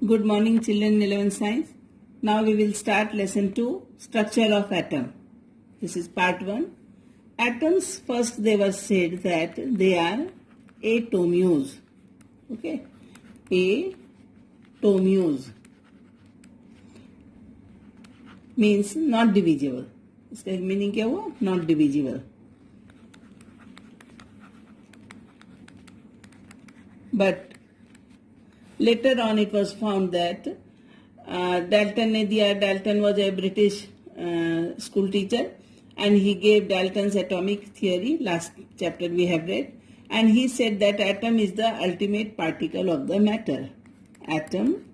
Good morning, children. 11th Science. Now we will start lesson 2, Structure of Atom. This is part 1. Atoms, first they were said that they are atoms. Okay. Atoms means not divisible. इसका meaning क्या हुआ? Not divisible. But later on it was found that Dalton was a British school teacher, and he gave Dalton's atomic theory. Last chapter we have read, and he said that atom is the ultimate particle of the matter. Atom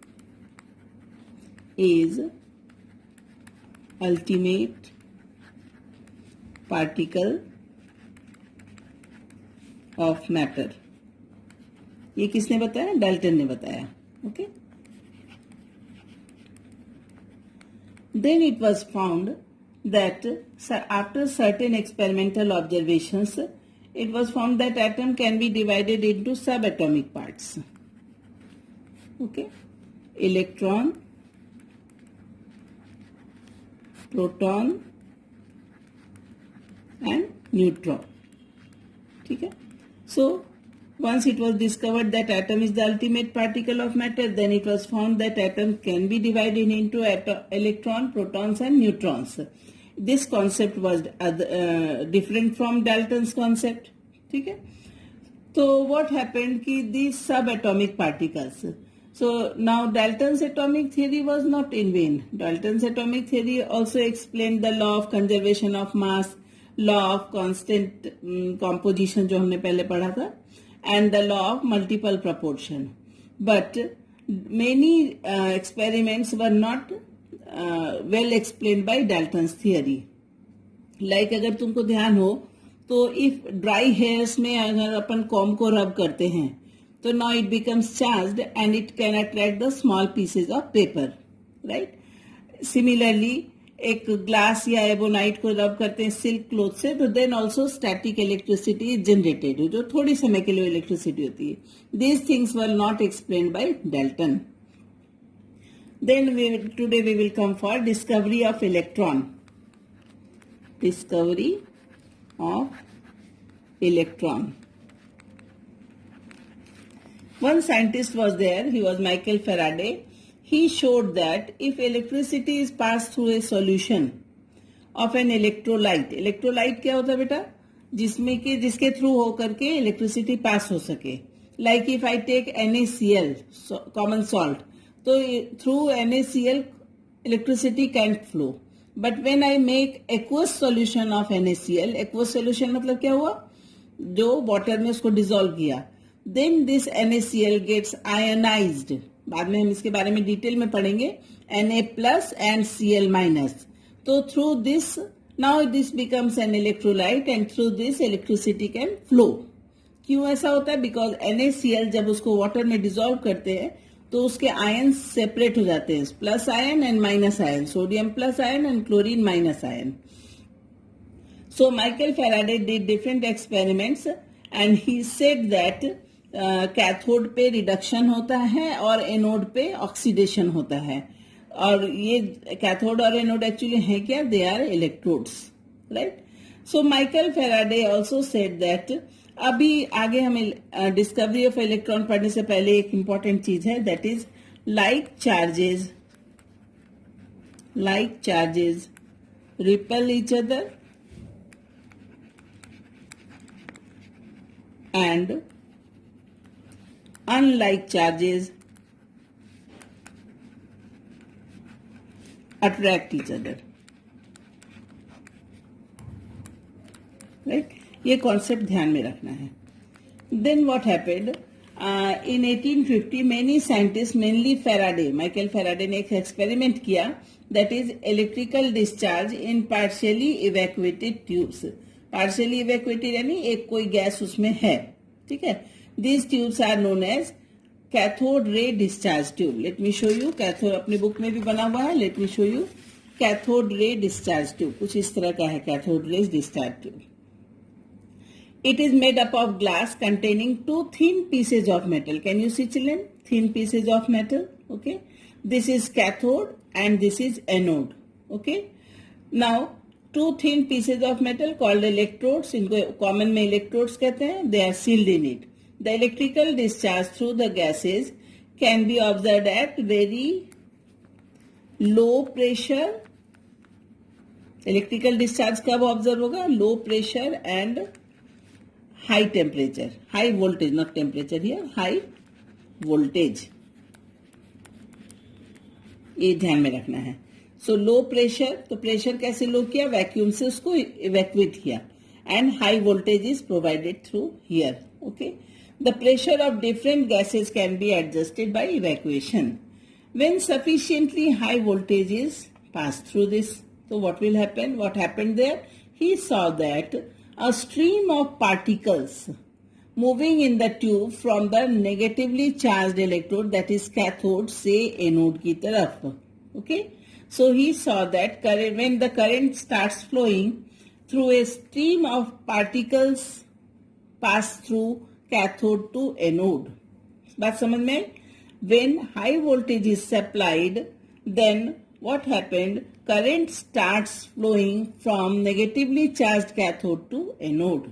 is ultimate particle of matter. ये किसने बताया? Dalton ने बताया. Okay. Then it was found that after certain experimental observations, it was found that atom can be divided into subatomic parts. Okay. Electron, proton and neutron. ठीक है. So once it was discovered that atom is the ultimate particle of matter, then it was found that atom can be divided into electron, protons and neutrons. This concept was different from Dalton's concept. ठीक है. So what happened कि these subatomic particles. So now Dalton's atomic theory was not in vain. Dalton's atomic theory also explained the law of conservation of mass, law of constant composition जो हमने पहले पढ़ा था, and the law of multiple proportion. But many experiments were not well explained by Dalton's theory. Like अगर तुमको ध्यान हो तो if dry hairs में अगर अपन comb को rub करते हैं तो now it becomes charged and it can attract the small pieces of paper, right? Similarly, एक ग्लास या एबोनाइट को रब करते हैं सिल्क क्लोथ से तो then also static electricity is generated, जो थोड़ी समय के लिए इलेक्ट्रिसिटी होती है. These things were not explained by Dalton. Then today we will come for discovery of electron. Discovery of electron. One scientist was there, he was Michael Faraday. He showed that if electricity is passed through a solution of an electrolyte, electrolyte क्या होता है बेटा? जिसमें कि जिसके through हो करके electricity pass हो सके. Like if I take NaCl, common salt, तो through NaCl electricity can't flow. But when I make aqueous solution of NaCl, aqueous solution मतलब क्या हुआ? जो वाटर में उसको डिसॉल्व किया, then this NaCl gets ionized. बाद में हम इसके बारे में डिटेल में पढ़ेंगे. Na plus and Cl minus. तो through this, now this becomes an electrolyte and through this electricity can flow. क्यों ऐसा होता है? Because NaCl जब उसको वाटर में डिसॉल्व करते हैं तो उसके आयन सेपरेट हो जाते हैं, plus ion and minus ion, sodium plus ion and chlorine minus ion. So Michael Faraday did different experiments and he said that cathode पे रिडक्शन होता है और एनोड पे ऑक्सीडेशन होता है. और ये कैथोड और एनोड एक्चुअली है क्या? They are electrodes, right? So Michael Faraday also said that. अभी आगे हमें डिस्कवरी ऑफ इलेक्ट्रॉन पढ़ने से पहले एक इंपॉर्टेंट चीज है, that is like charges repel each other and unlike charges attract each other, right? ये कॉन्सेप्ट ध्यान में रखना है. Then what happened? In 1850 many scientists, mainly Faraday, Michael Faraday ने एक एक्सपेरिमेंट किया, that is electrical discharge in partially evacuated tubes. Partially evacuated यानी एक कोई गैस उसमें है, ठीक है. These tubes are known as cathode ray discharge tube. Let me show you. Cathode अपनी बुक में भी बना हुआ है. Let me show you. Cathode ray discharge tube. कुछ इस तरह का है cathode ray discharge tube. It is made up of glass containing two thin pieces of metal. Can you see, children? Thin pieces of metal. Okay, this is cathode and this is anode. Okay, now two thin pieces of metal called electrodes, इनको common में electrodes कहते हैं, they are sealed in it. The electrical discharge through the gases can be observed at very low pressure. Electrical discharge कब observe होगा? Low pressure and high temperature, high voltage, not temperature here, high voltage. ये ध्यान में रखना है. सो low pressure, तो pressure कैसे लो किया? वैक्यूम से उसको इवैक्यूएट किया. And high voltage is provided through here. Okay, the pressure of different gases can be adjusted by evacuation. When sufficiently high voltage is pass through this, तो what will happen? What happened there? He saw that a stream of particles moving in the tube from the negatively charged electrode, that is cathode, से anode की तरफ. Okay, so he saw that current, when the current starts flowing through a stream of particles pass through cathode to anode. बात समझ में? When high voltage is supplied, then what happened? Current starts flowing from negatively charged cathode to anode.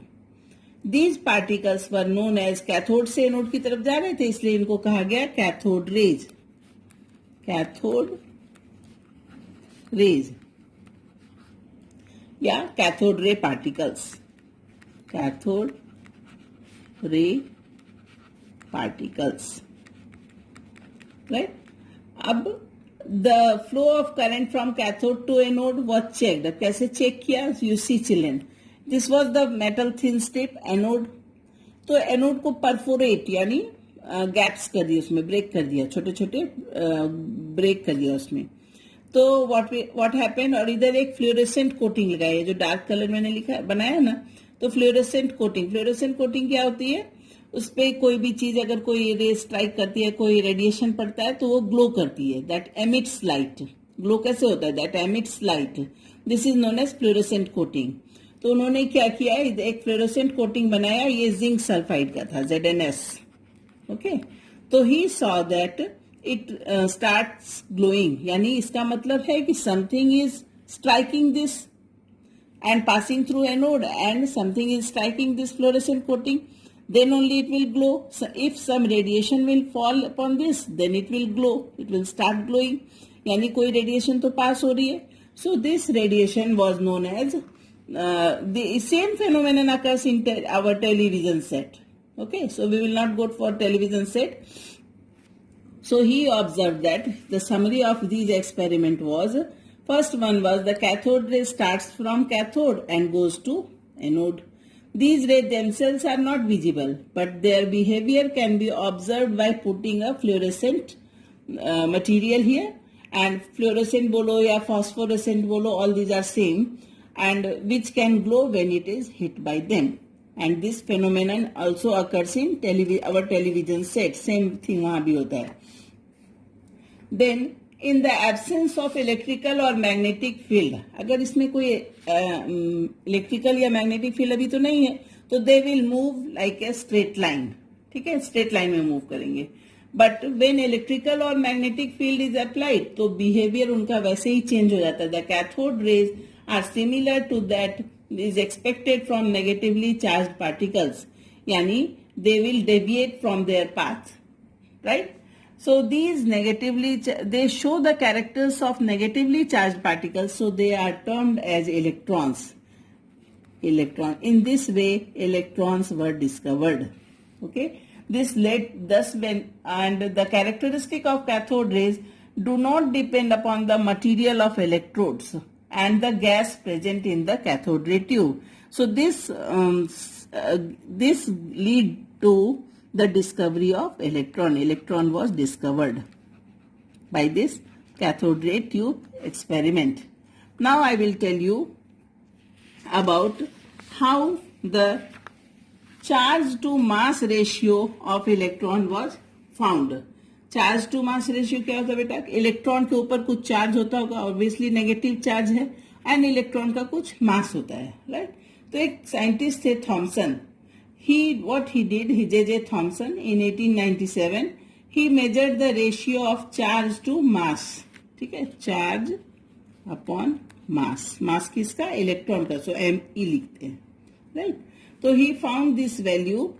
These particles were known as, cathode से anode की तरफ जा रहे थे इसलिए इनको कहा गया cathode rays. Cathode rays या cathode ray particles. Cathode ray particles. Right? अब the flow of current from cathode to anode was checked. कैसे चेक किया? You see children, this was the metal thin strip anode. तो anode को perforate यानी gaps कर दिए, उसमें break कर दिया, छोटे छोटे ब्रेक कर दिया उसमें. तो व्हाट हैपेंड? और इधर एक फ्लोरेसेंट कोटिंग लगाई है, जो डार्क कलर मैंने लिखा बनाया ना. तो फ्लोरेसेंट कोटिंग क्या होती है? उस पर कोई भी चीज अगर कोई रे स्ट्राइक करती है, कोई रेडिएशन पड़ता है तो वो ग्लो करती है. That emits light. ग्लो कैसे होता है? That emits light. This is known as fluorescent coating. तो उन्होंने क्या किया? एक फ्लोरेसेंट कोटिंग बनाया, ये जिंक सल्फाइड का था, ZnS. ओके, तो ही saw that it starts glowing, यानी इसका मतलब है कि something is striking this and passing through anode, and something is striking this fluorescent coating, then only it will glow. So if some radiation will fall upon this, then it will glow, it will start glowing. यानी कोई radiation तो pass हो रही है. So this radiation was known as the same phenomenon occurs in our television set. Okay, so we will not go for television set. So he observed that the summary of these experiment was, first one was the cathode ray starts from cathode and goes to anode. These rays themselves are not visible, but their behavior can be observed by putting a fluorescent material here. And fluorescent bolo ya phosphorescent bolo, all these are same, and which can glow when it is hit by them. And this phenomenon also occurs in our television set. Same thing वहाँ भी होता है. Then in the absence of electrical or magnetic field, अगर इसमें कोई electrical या magnetic field अभी तो नहीं है, तो they will move like a straight line. ठीक है, straight line में move करेंगे. But when electrical or magnetic field is applied, तो behavior उनका वैसे ही change हो जाता है. The cathode rays are similar to that is expected from negatively charged particles. यानी they will deviate from their path, right? So these they show the characters of negatively charged particles, so they are termed as electrons. In this way, electrons were discovered. Okay, this led thus and the characteristic of cathode rays do not depend upon the material of electrodes and the gas present in the cathode ray tube. So this lead to the discovery of electron. Electron was discovered by this cathode ray tube experiment. Now I will tell you about how the charge to mass ratio of electron was found. Charge to mass ratio क्या होता है बेटा? Electron के ऊपर कुछ charge होता होगा, obviously negative charge है, एंड इलेक्ट्रॉन का कुछ मास होता है, राइट? तो एक साइंटिस्ट थे Thompson. What he did, J.J. Thomson, in 1897, he measured the ratio of charge to mass. ठीक है, चार्ज अपॉन मास. मास किसका? इलेक्ट्रॉन का. सो एम ई लिखते हैं, राइट. तो he found this value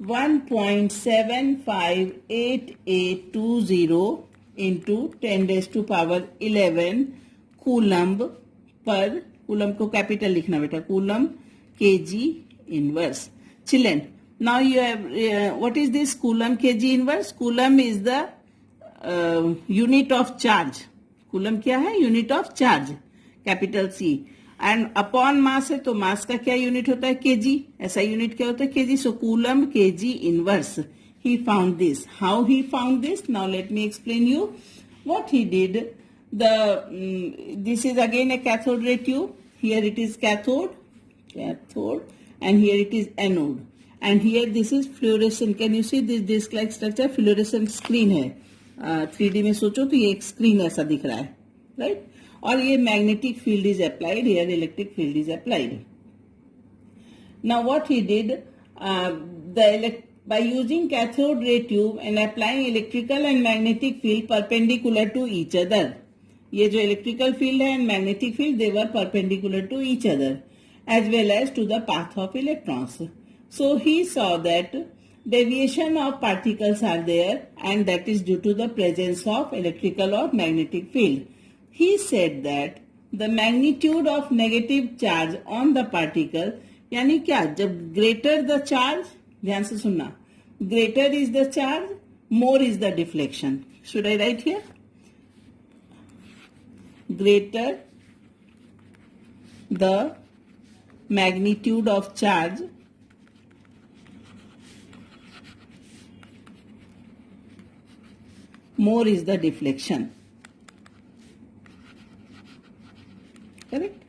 1.758820 into 10 raised to power 11 coulomb पर. Coulomb को capital लिखना बेटा, coulomb kg inverse. Children, now you have what is this coulomb kg inverse? Coulomb is the unit of charge. Coulomb क्या है? Unit of charge, capital C. And upon mass है तो mass का क्या unit होता है? kg. ऐसा unit क्या होता है? kg. So coulomb kg inverse. He found this. How he found this? Now let me explain you what he did. This is again a cathode ray tube. Here it is cathode, and here it is anode. And here this is fluorescent. Can you see this disc-like structure? Fluorescent screen है. 3D में सोचो तो ये एक screen ऐसा दिख रहा है, right? और ये magnetic field is applied. Here electric field is applied. Now what he did, by using cathode ray tube and applying electrical and magnetic field perpendicular to each other. ये जो electrical field है and magnetic field, they were perpendicular to each other, as well as to the path of electrons. So he saw that deviation of particles are there, and that is due to the presence of electrical or magnetic field. He said that the magnitude of negative charge on the particle, यानी क्या? जब greater the charge, ध्यान से सुनना, greater is the charge, more is the deflection. Should I write here? Greater the magnitude of charge, more is the deflection. Correct?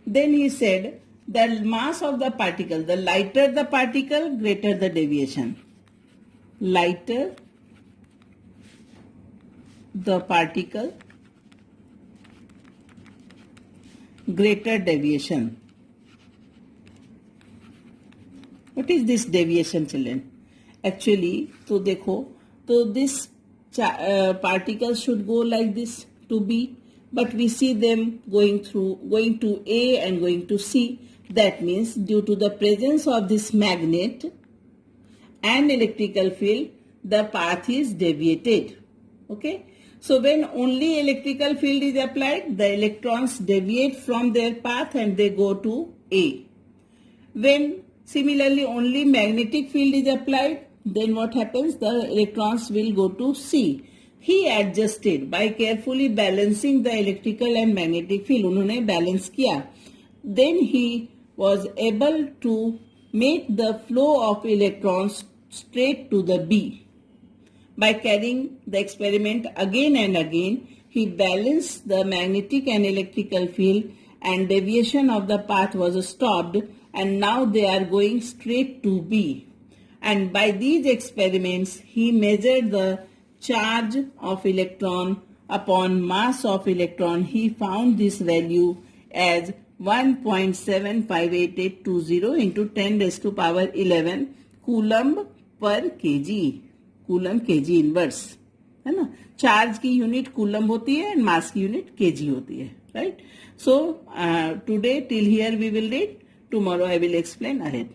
Then he said the mass of the particle, the lighter the particle, greater the deviation. Lighter the particle, greater deviation. What is this deviation, children? Actually, तो देखो, तो this particle should go like this to B, but we see them going to A and going to C. That means due to the presence of this magnet and electrical field, the path is deviated. Okay. So when only electrical field is applied, the electrons deviate from their path and they go to A. When similarly only magnetic field is applied, then what happens? The electrons will go to C. He adjusted by carefully balancing the electrical and magnetic field. उन्होंने balance किया. Then he was able to make the flow of electrons straight to the B. By carrying the experiment again and again, he balanced the magnetic and electrical field, and deviation of the path was stopped, and now they are going straight to B. And by these experiments, he measured the charge of electron upon mass of electron. He found this value as 1.75820 into 10 raised to power 11 coulomb per kg. Coulomb KG inverse है ना. Charge की unit coulomb होती है and mass की unit KG होती है, right. So today till here we will read. Tomorrow I will explain ahead.